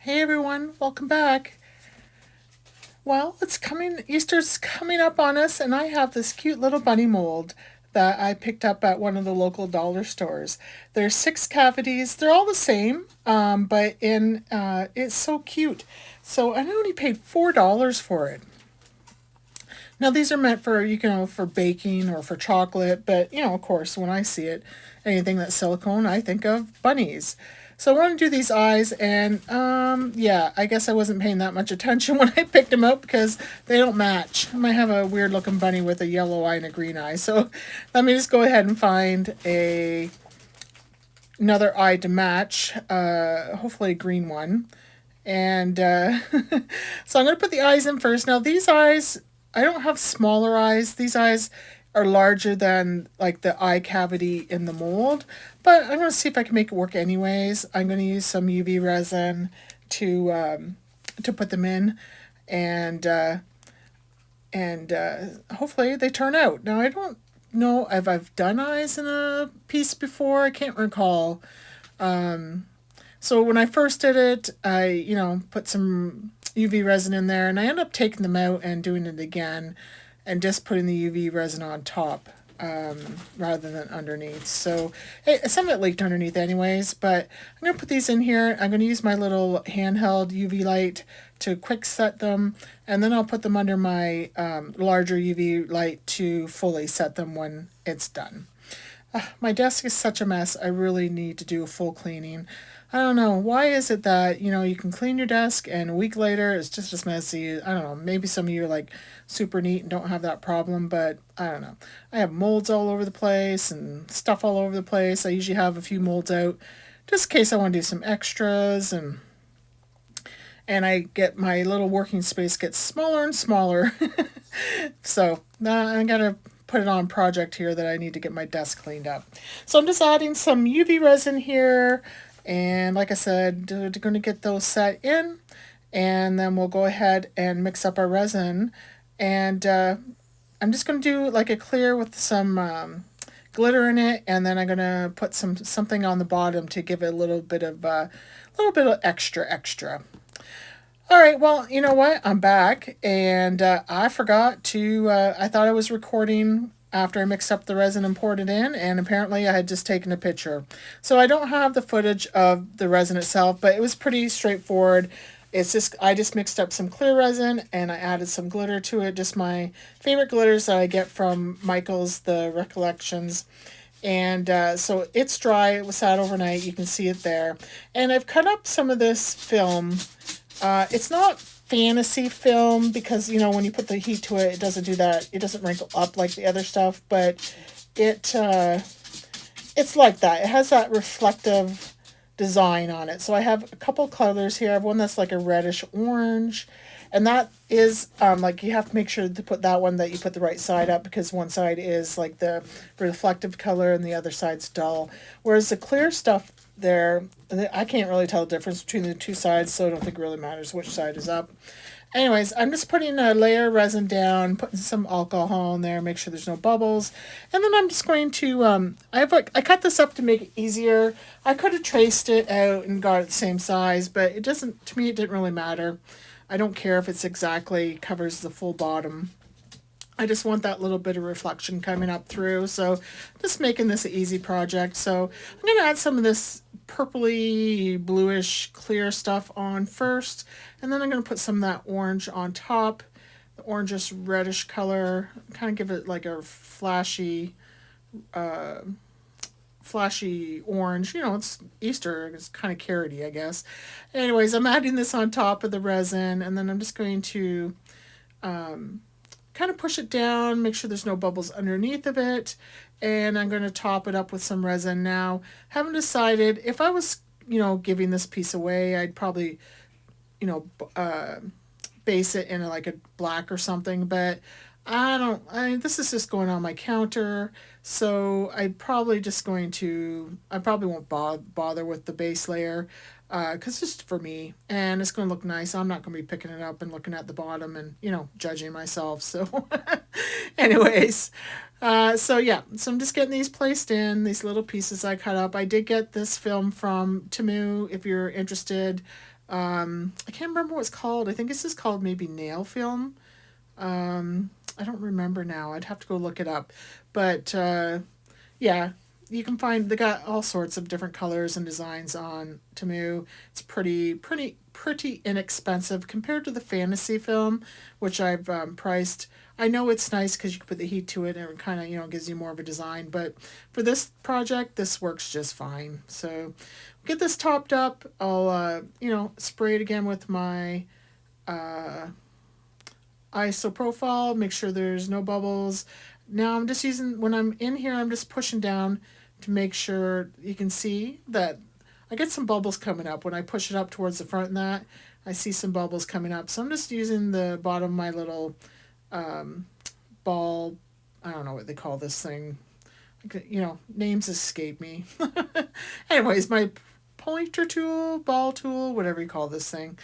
Hey everyone, welcome back. Well, Easter's coming up on us, and I have this cute little bunny mold that I picked up at one of the local dollar stores. There's six cavities. They're all the same, but in it's so cute. So I only paid $4 for it. Now these are meant for for baking or for chocolate, but of course when I see it, anything that's silicone, I think of bunnies. So I want to do these eyes, and yeah, I guess I wasn't paying that much attention when I picked them up because they don't match. I might have a weird looking bunny with a yellow eye and a green eye. So let me just go ahead and find a another eye to match. Hopefully a green one. And so I'm going to put the eyes in first. Now, these eyes, I don't have smaller eyes. These eyes are larger than like the eye cavity in the mold, but I'm going to see if I can make it work anyways. I'm going to use some UV resin to put them in, and hopefully they turn out. Now, I don't know if I've done eyes in a piece before. I can't recall. So when I first did it, I, put some UV resin in there, and I ended up taking them out and doing it again and just putting the UV resin on top rather than underneath. So hey, some of it leaked underneath anyways, but I'm going to put these in here. I'm going to use my little handheld UV light to quick set them, and then I'll put them under my larger UV light to fully set them when it's done. My desk is such a mess. I really need to do a full cleaning. I don't know. Why is it that, you can clean your desk and a week later it's just as messy? I don't know. Maybe some of you are like super neat and don't have that problem, but I don't know. I have molds all over the place and stuff all over the place. I usually have a few molds out just in case I want to do some extras, and I get my little working space gets smaller and smaller. So I gotta put it on project here that I need to get my desk cleaned up. So I'm just adding some UV resin here, and like I said, we're going to get those set in, and then we'll go ahead and mix up our resin. And I'm just going to do like a clear with some glitter in it, and then I'm going to put something on the bottom to give it a little bit of extra. All right, well, you know what? I'm back, and I forgot to. I thought I was recording after I mixed up the resin and poured it in, and apparently I had just taken a picture. So I don't have the footage of the resin itself, but it was pretty straightforward. I just mixed up some clear resin and I added some glitter to it, just my favorite glitters that I get from Michael's, the Recollections. And so it's dry. It was sat overnight. You can see it there. And I've cut up some of this film. It's not fantasy film because when you put the heat to it, it doesn't do that. It doesn't wrinkle up like the other stuff, but it's like that. It has that reflective design on it. So I have a couple colors here. I have one that's like a reddish orange, and that is like you have to make sure to put that one that you put the right side up because one side is like the reflective color and the other side's dull. Whereas the clear stuff there, I can't really tell the difference between the two sides, so I don't think it really matters which side is up. Anyways, I'm just putting a layer of resin down, putting some alcohol in there, make sure there's no bubbles, and then I'm just going to. I cut this up to make it easier. I could have traced it out and got it the same size, but it doesn't. To me, it didn't really matter. I don't care if it's exactly covers the full bottom. I just want that little bit of reflection coming up through. So just making this an easy project. So I'm going to add some of this purpley, bluish, clear stuff on first. And then I'm going to put some of that orange on top. The orangish reddish color. Kind of give it like a flashy orange. It's Easter. It's kind of carroty, I guess. Anyways, I'm adding this on top of the resin. And then I'm just going to kind of push it down, make sure there's no bubbles underneath of it, and I'm going to top it up with some resin. Now, haven't decided if I was, giving this piece away, I'd probably, you know, base it in like a black or something, but I don't. This is just going on my counter, so I probably won't bother with the base layer. because it's just for me, and it's going to look nice. I'm not going to be picking it up and looking at the bottom and, you know, judging myself. So, anyways, so yeah, so I'm just getting these placed in, these little pieces I cut up. I did get this film from Temu, if you're interested. I can't remember what it's called. I think it's just called maybe Nail Film. I don't remember now. I'd have to go look it up. But yeah, you can find they got all sorts of different colors and designs on Temu. It's pretty inexpensive compared to the fantasy film, which I've priced. I know it's nice because you can put the heat to it and it kind of, you know, gives you more of a design. But for this project, this works just fine. So get this topped up. I'll you know, spray it again with my isopropyl. Make sure there's no bubbles. Now I'm just using, when I'm in here, I'm just pushing down to make sure you can see that I get some bubbles coming up. When I push it up towards the front and that, I see some bubbles coming up. So I'm just using the bottom of my little ball. I don't know what they call this thing. You know, names escape me. Anyways, my pointer tool, ball tool, whatever you call this thing.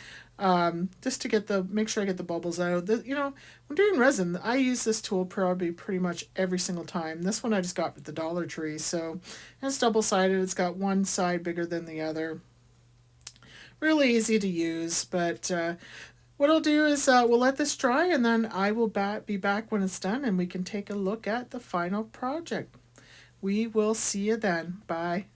Just to get the, make sure I get the bubbles out. You know, when doing resin, I use this tool probably pretty much every single time. This one I just got at the Dollar Tree, so it's double-sided. It's got one side bigger than the other. Really easy to use, but what I'll do is we'll let this dry, and then I will be back when it's done, and we can take a look at the final project. We will see you then. Bye.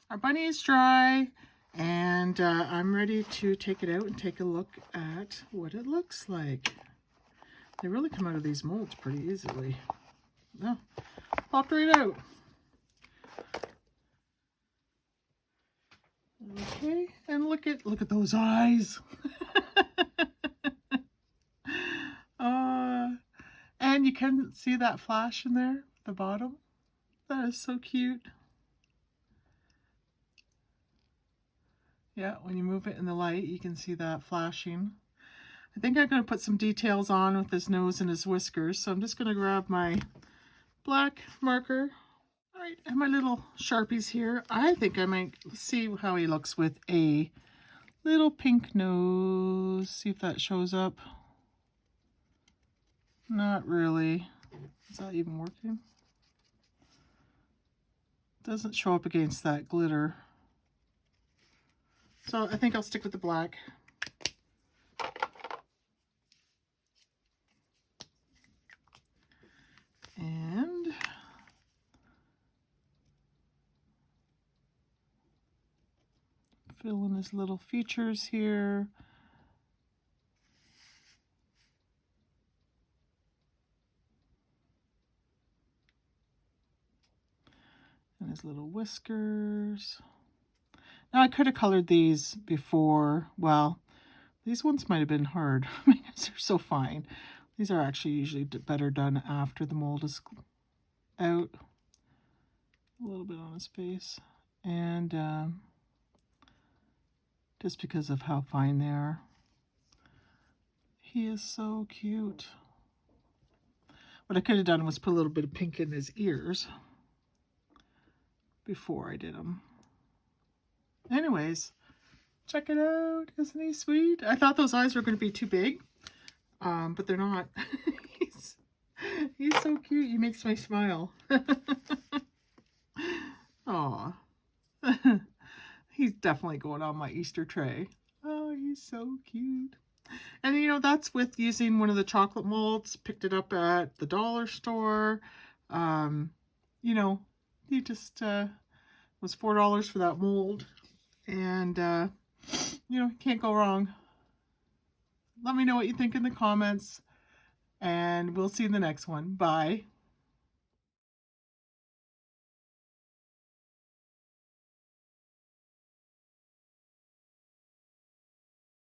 Our bunny is dry, and I'm ready to take it out and take a look at what it looks like. They really come out of these molds pretty easily. Oh, popped right out. Okay, and look at those eyes. And you can see that flash in there at the bottom. That is so cute. Yeah, when you move it in the light, you can see that flashing. I think I'm going to put some details on with his nose and his whiskers, so I'm just going to grab my black marker. All right, and my little Sharpies here. I think I might see how he looks with a little pink nose. See if that shows up. Not really. Is that even working? Doesn't show up against that glitter. So I think I'll stick with the black. And fill in his little features here. And his little whiskers. Now I could have colored these before. Well, these ones might have been hard because they're so fine. These are actually usually better done after the mold is out. A little bit on his face. And just because of how fine they are. He is so cute. What I could have done was put a little bit of pink in his ears before I did them. Anyways, check it out. Isn't he sweet? I thought those eyes were going to be too big, but they're not. He's so cute. He makes me smile. Aw. He's definitely going on my Easter tray. Oh, he's so cute. And you know, that's with using one of the chocolate molds. Picked it up at the dollar store. You know, he just was $4 for that mold. And, you know, can't go wrong. Let me know what you think in the comments. And we'll see you in the next one. Bye.